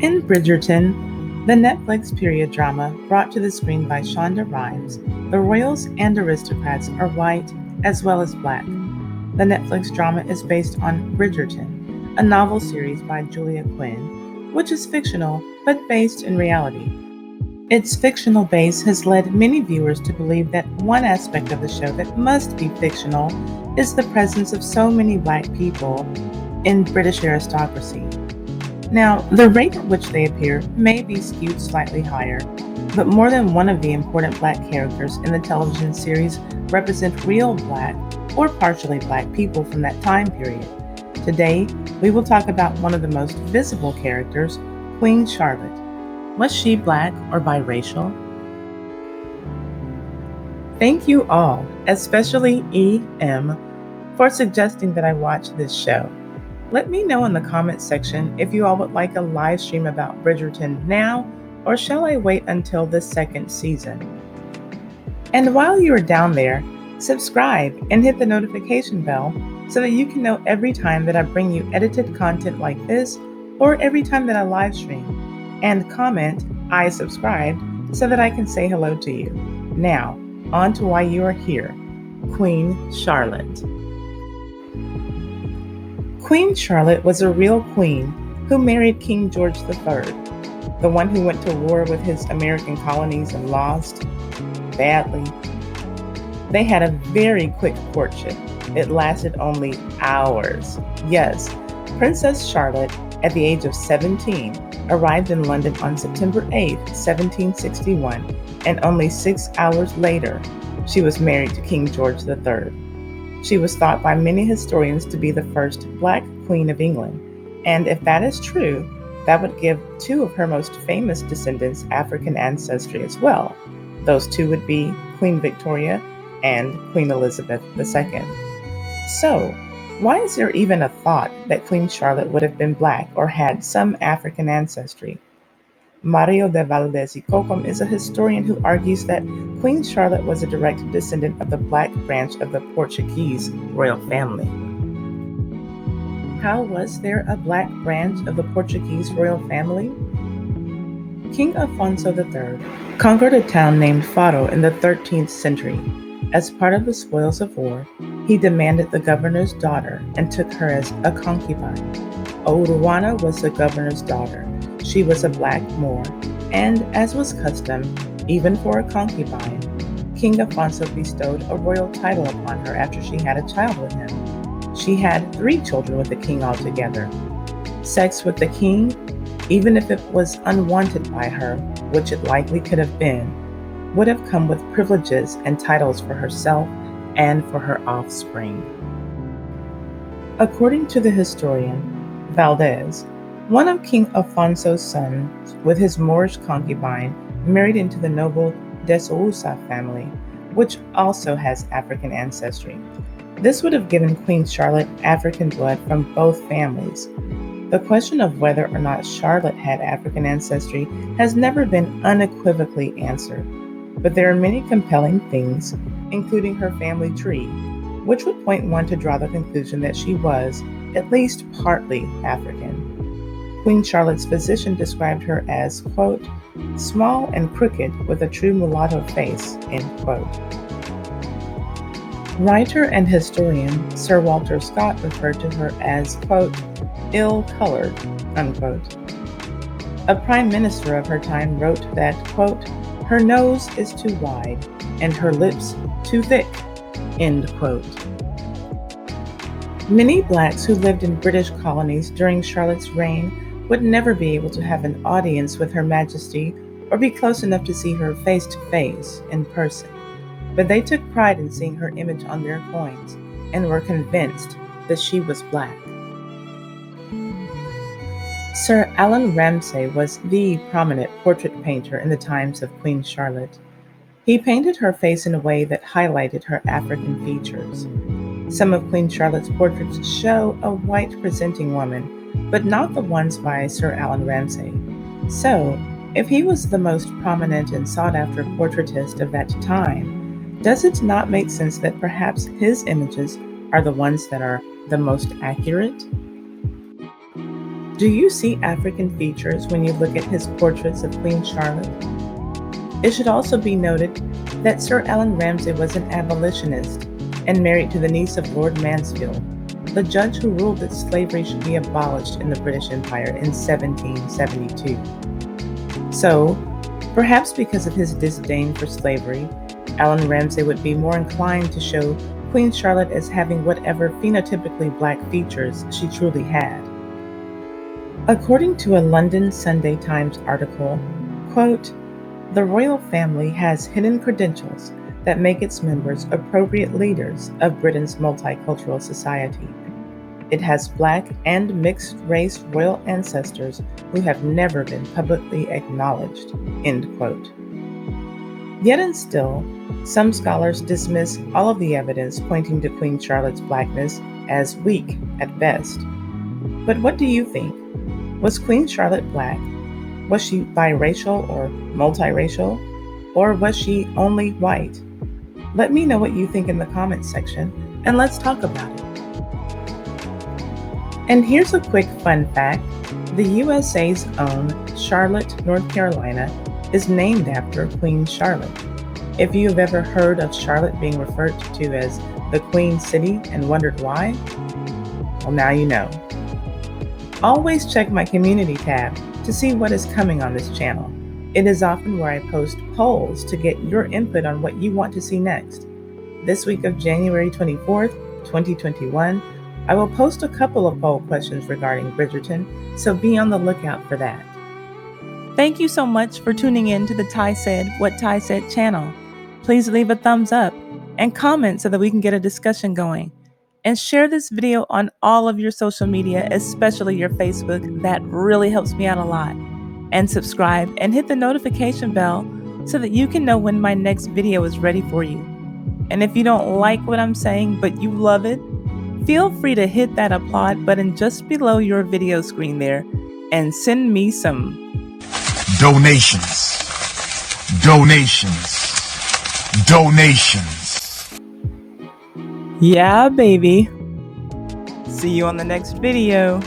In Bridgerton, the Netflix period drama brought to the screen by Shonda Rhimes, the royals and aristocrats are white as well as black. The Netflix drama is based on Bridgerton, a novel series by Julia Quinn, which is fictional but based in reality. Its fictional base has led many viewers to believe that one aspect of the show that must be fictional is the presence of so many black people in British aristocracy. Now, the rate at which they appear may be skewed slightly higher, but more than one of the important black characters in the television series represent real black or partially black people from that time period. Today, we will talk about one of the most visible characters, Queen Charlotte. Was she black or biracial? Thank you all, especially E.M., for suggesting that I watch this show. Let me know in the comments section if you all would like a live stream about Bridgerton now, or shall I wait until the second season? And while you are down there, subscribe and hit the notification bell so that you can know every time that I bring you edited content like this, or every time that I live stream. And comment, I subscribed, so that I can say hello to you. Now, on to why you are here. Queen Charlotte. Queen Charlotte was a real queen who married King George III, the one who went to war with his American colonies and lost badly. They had a very quick courtship. It lasted only hours. Yes, Princess Charlotte, at the age of 17, arrived in London on September 8, 1761, and only 6 hours later, she was married to King George III. She was thought by many historians to be the first Black Queen of England, and if that is true, that would give two of her most famous descendants African ancestry as well. Those two would be Queen Victoria and Queen Elizabeth II. So, why is there even a thought that Queen Charlotte would have been Black or had some African ancestry? Mario de Valdez y Cocom is a historian who argues that Queen Charlotte was a direct descendant of the Black branch of the Portuguese royal family. How was there a Black branch of the Portuguese royal family? King Afonso III conquered a town named Faro in the 13th century. As part of the spoils of war, he demanded the governor's daughter and took her as a concubine. Ouruana was the governor's daughter. She was a Black Moor, and as was custom, even for a concubine, King Afonso bestowed a royal title upon her after she had a child with him. She had 3 children with the king altogether. Sex with the king, even if it was unwanted by her, which it likely could have been, would have come with privileges and titles for herself and for her offspring. According to the historian Valdez, one of King Afonso's sons, with his Moorish concubine, married into the noble de Sousa family, which also has African ancestry. This would have given Queen Charlotte African blood from both families. The question of whether or not Charlotte had African ancestry has never been unequivocally answered, but there are many compelling things, including her family tree, which would point one to draw the conclusion that she was, at least partly, African. Queen Charlotte's physician described her as, quote, small and crooked with a true mulatto face, end quote. Writer and historian Sir Walter Scott referred to her as, quote, ill-colored, unquote. A prime minister of her time wrote that, quote, her nose is too wide and her lips too thick, end quote. Many Blacks who lived in British colonies during Charlotte's reign would never be able to have an audience with Her Majesty or be close enough to see her face to face in person. But they took pride in seeing her image on their coins and were convinced that she was Black. Sir Allan Ramsay was the prominent portrait painter in the times of Queen Charlotte. He painted her face in a way that highlighted her African features. Some of Queen Charlotte's portraits show a white presenting woman, but not the ones by Sir Allan Ramsay. So, if he was the most prominent and sought-after portraitist of that time, does it not make sense that perhaps his images are the ones that are the most accurate? Do you see African features when you look at his portraits of Queen Charlotte? It should also be noted that Sir Allan Ramsay was an abolitionist and married to the niece of Lord Mansfield, the judge who ruled that slavery should be abolished in the British Empire in 1772. So, perhaps because of his disdain for slavery, Allan Ramsay would be more inclined to show Queen Charlotte as having whatever phenotypically black features she truly had. According to a London Sunday Times article, quote, "The royal family has hidden credentials that make its members appropriate leaders of Britain's multicultural society. It has black and mixed-race royal ancestors who have never been publicly acknowledged," end quote. Yet and still, some scholars dismiss all of the evidence pointing to Queen Charlotte's blackness as weak at best. But what do you think? Was Queen Charlotte black? Was she biracial or multiracial? Or was she only white? Let me know what you think in the comments section, and let's talk about it. And here's a quick fun fact. The USA's own Charlotte, North Carolina is named after Queen Charlotte. If you've ever heard of Charlotte being referred to as the Queen City and wondered why, well, now you know. Always check my community tab to see what is coming on this channel. It is often where I post polls to get your input on what you want to see next. This week of January 24th, 2021, I will post a couple of poll questions regarding Bridgerton, so be on the lookout for that. Thank you so much for tuning in to the Ty Said What Ty Said channel. Please leave a thumbs up and comment so that we can get a discussion going. And share this video on all of your social media, especially your Facebook. That really helps me out a lot. And subscribe and hit the notification bell so that you can know when my next video is ready for you. And if you don't like what I'm saying but you love it, feel free to hit that applaud button just below your video screen there and send me some donations. Yeah, baby. See you on the next video.